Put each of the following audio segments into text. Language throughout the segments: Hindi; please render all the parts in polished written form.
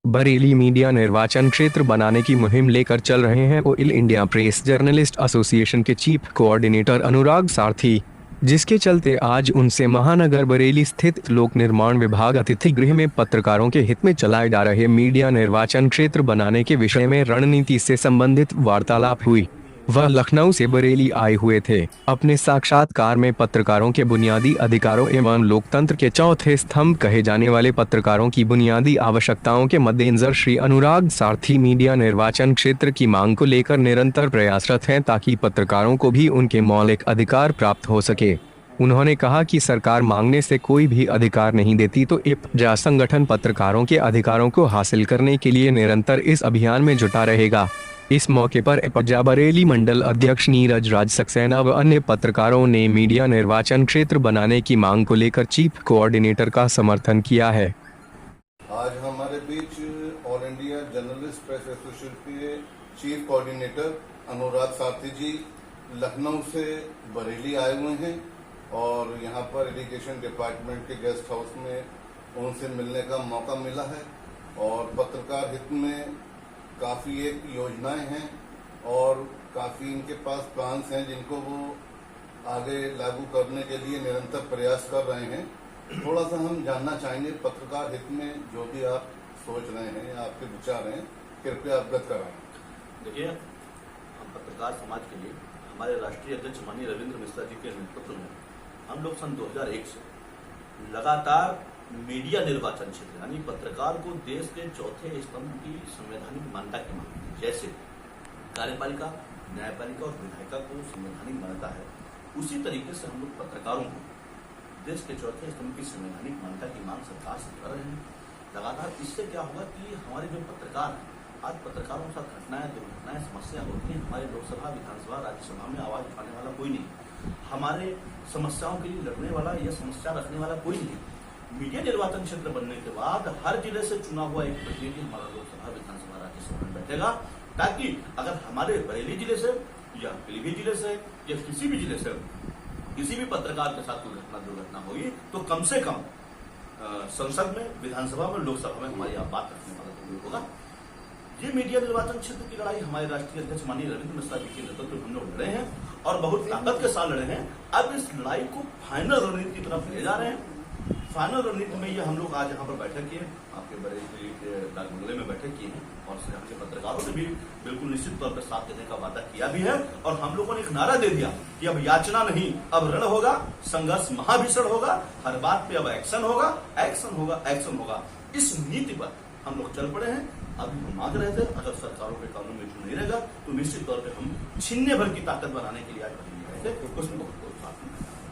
बरेली मीडिया निर्वाचन क्षेत्र बनाने की मुहिम लेकर चल रहे हैं all India press journalist association के चीफ कोऑर्डिनेटर अनुराग सारथी, जिसके चलते आज उनसे महानगर बरेली स्थित लोक निर्माण विभाग अतिथि गृह में पत्रकारों के हित में चलाए जा रहे मीडिया निर्वाचन क्षेत्र बनाने के विषय में रणनीति से संबंधित वार्तालाप हुई। वह लखनऊ से बरेली आए हुए थे। अपने साक्षात्कार में पत्रकारों के बुनियादी अधिकारों एवं लोकतंत्र के चौथे स्तंभ कहे जाने वाले पत्रकारों की बुनियादी आवश्यकताओं के मद्देनजर श्री अनुराग सारथी मीडिया निर्वाचन क्षेत्र की मांग को लेकर निरंतर प्रयासरत हैं ताकि पत्रकारों को भी उनके मौलिक अधिकार प्राप्त हो सके। उन्होंने कहा कि सरकार मांगने से कोई भी अधिकार नहीं देती, तो इप्जा संगठन पत्रकारों के अधिकारों को हासिल करने के लिए निरंतर इस अभियान में जुटा रहेगा। इस मौके पर इप्जा बरेली मंडल अध्यक्ष नीरज राज सक्सेना व अन्य पत्रकारों ने मीडिया निर्वाचन क्षेत्र बनाने की मांग को लेकर चीफ कोऑर्डिनेटर का समर्थन किया है। आज हमारे बीच all India journalist press association के चीफ कोऑर्डिनेटर अनुराग सारथी जी लखनऊ से बरेली आए हुए हैं और यहाँ पर इरिगेशन डिपार्टमेंट के गेस्ट हाउस में उनसे मिलने का मौका मिला है और पत्रकार हित में काफ़ी एक योजनाएं हैं और काफ़ी इनके पास प्लान्स हैं जिनको वो आगे लागू करने के लिए निरंतर प्रयास कर रहे हैं। थोड़ा सा हम जानना चाहेंगे पत्रकार हित में जो भी आप सोच रहे हैं या आपके विचार हैं, कृपया अवगत कराएं। देखिए, हम पत्रकार समाज के लिए हमारे राष्ट्रीय अध्यक्ष माननीय रविंद्र मिश्रा जी के नेतृत्व में हम लोग सन 2001 से लगातार मीडिया निर्वाचन क्षेत्र यानी पत्रकार को देश के चौथे स्तंभ की संवैधानिक मान्यता की मांग है। जैसे कार्यपालिका, न्यायपालिका और विधायिका को संवैधानिक मान्यता है, उसी तरीके से हम लोग पत्रकारों को देश के चौथे स्तंभ की संवैधानिक मान्यता की मांग सरकार से कर रहे हैं लगातार। इससे क्या होगा कि हमारे जो पत्रकार हैं, आज पत्रकारों के साथ घटनाएं, दुर्घटनाएं, समस्या होती हैं। हमारे लोकसभा, विधानसभा, राज्यसभा में आवाज उठाने वाला कोई नहीं, हमारे समस्याओं के लिए लड़ने वाला या समस्या रखने वाला कोई नहीं। मीडिया निर्वाचन क्षेत्र बनने के बाद हर जिले से चुना हुआ एक प्रतिनिधि हमारा लोकसभा, विधानसभा, राज्यसभा में बैठेगा, ताकि अगर हमारे बरेली जिले से या पीलीभीत जिले से या किसी भी जिले से किसी भी पत्रकार के साथ कोई दुर्घटना होगी तो कम से कम संसद में, विधानसभा में, लोकसभा में हमारी बात रखने वाला तो होगा। ये मीडिया निर्वाचन क्षेत्र की लड़ाई हमारे राष्ट्रीय अध्यक्ष माननीय रविंद्र मिश्रा जी के नेतृत्व में हम लोग लड़े हैं और बहुत ताकत के साथ लड़े हैं। अब इस लड़ाई को फाइनल रणनीति की तरफ ले जा रहे हैं। फाइनल रणनीति में ये हम लोग आज यहाँ पर बैठक किए, आपके बरेली के डाकबंगले में बैठक किए हैं और यहाँ के पत्रकारों ने भी बिल्कुल निश्चित तौर पर साथ देने का वादा किया भी है। और हम लोगों ने एक नारा दे दिया कि अब याचना नहीं, अब रण होगा, संघर्ष महाभीषण होगा, हर बात पे अब एक्शन होगा, एक्शन होगा, एक्शन होगा। इस नीति पर हम लोग चल पड़े हैं। अभी हम मांग रहे थे अगर सरकारों के कानून में जो नहीं रहेगा तो निश्चित तौर पर हम छीनने भर की ताकत बनाने के लिए आज बदल रहे थे। उसमें बहुत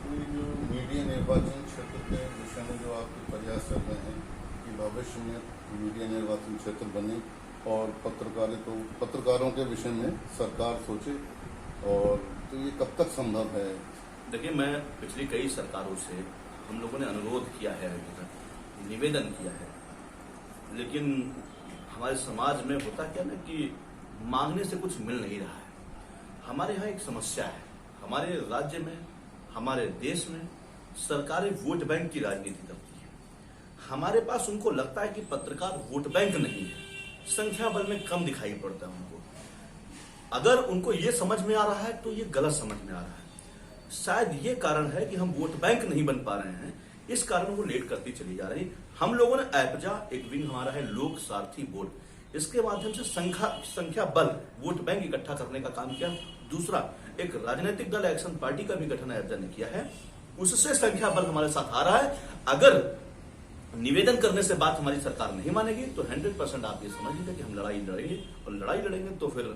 मीडिया निर्वाचन क्षेत्र के विषय में जो आपके प्रयास कर रहे हैं कि भविष्य में मीडिया निर्वाचन क्षेत्र बने और पत्रकारों के विषय में सरकार सोचे, और तो ये कब तक संभव है? देखिए, मैं पिछली कई सरकारों से हम लोगों ने अनुरोध किया है, निवेदन किया है, लेकिन हमारे समाज में होता क्या ना कि मांगने से कुछ मिल नहीं रहा है। हमारे यहाँ एक समस्या है, हमारे राज्य में, हमारे देश में सरकारें वोट बैंक की राजनीति करती है। हमारे पास उनको लगता है कि पत्रकार वोट बैंक नहीं है, संख्या बल में कम दिखाई पड़ता है उनको। अगर उनको ये समझ में आ रहा है तो ये गलत समझ में आ रहा है। शायद ये कारण है कि हम वोट बैंक नहीं बन पा रहे हैं, इस कारण वो लेट करती चली जा रही। हम लोगों ने एपजा, एक विंग हमारा है लोक सारथी बोर्ड, इसके माध्यम से संख्या बल वोट बैंक इकट्ठा करने का काम किया। दूसरा, एक राजनीतिक दल एक्शन पार्टी का भी गठन एपजा ने किया है, उससे संख्या बल हमारे साथ आ रहा है। अगर निवेदन करने से बात हमारी सरकार नहीं मानेगी तो 100% आप ये समझ लीजिए कि हम लड़ाई लड़ेंगे, और लड़ाई लड़ेंगे तो फिर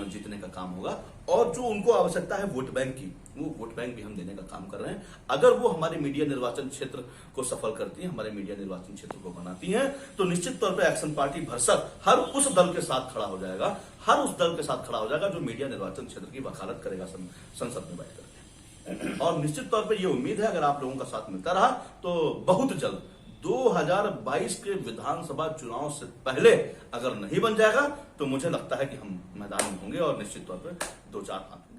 जीतने का काम होगा। और जो उनको आवश्यकता है वोट बैंक की, वो वोट बैंक भी हम देने का काम कर रहे हैं। अगर वो हमारे मीडिया निर्वाचन क्षेत्र को सफल करती है, हमारे मीडिया निर्वाचन क्षेत्र को बनाती है, तो निश्चित तौर पर एक्शन पार्टी भरसक हर उस दल के साथ खड़ा हो जाएगा, हर उस दल के साथ खड़ा हो जाएगा जो मीडिया निर्वाचन क्षेत्र की वकालत करेगा संसद में बैठकर। और निश्चित तौर पर यह उम्मीद है अगर आप लोगों का साथ मिलता रहा तो बहुत जल्द 2022 के विधानसभा चुनाव से पहले अगर नहीं बन जाएगा तो मुझे लगता है कि हम मैदान में होंगे और निश्चित तौर पर 2-4 हाथ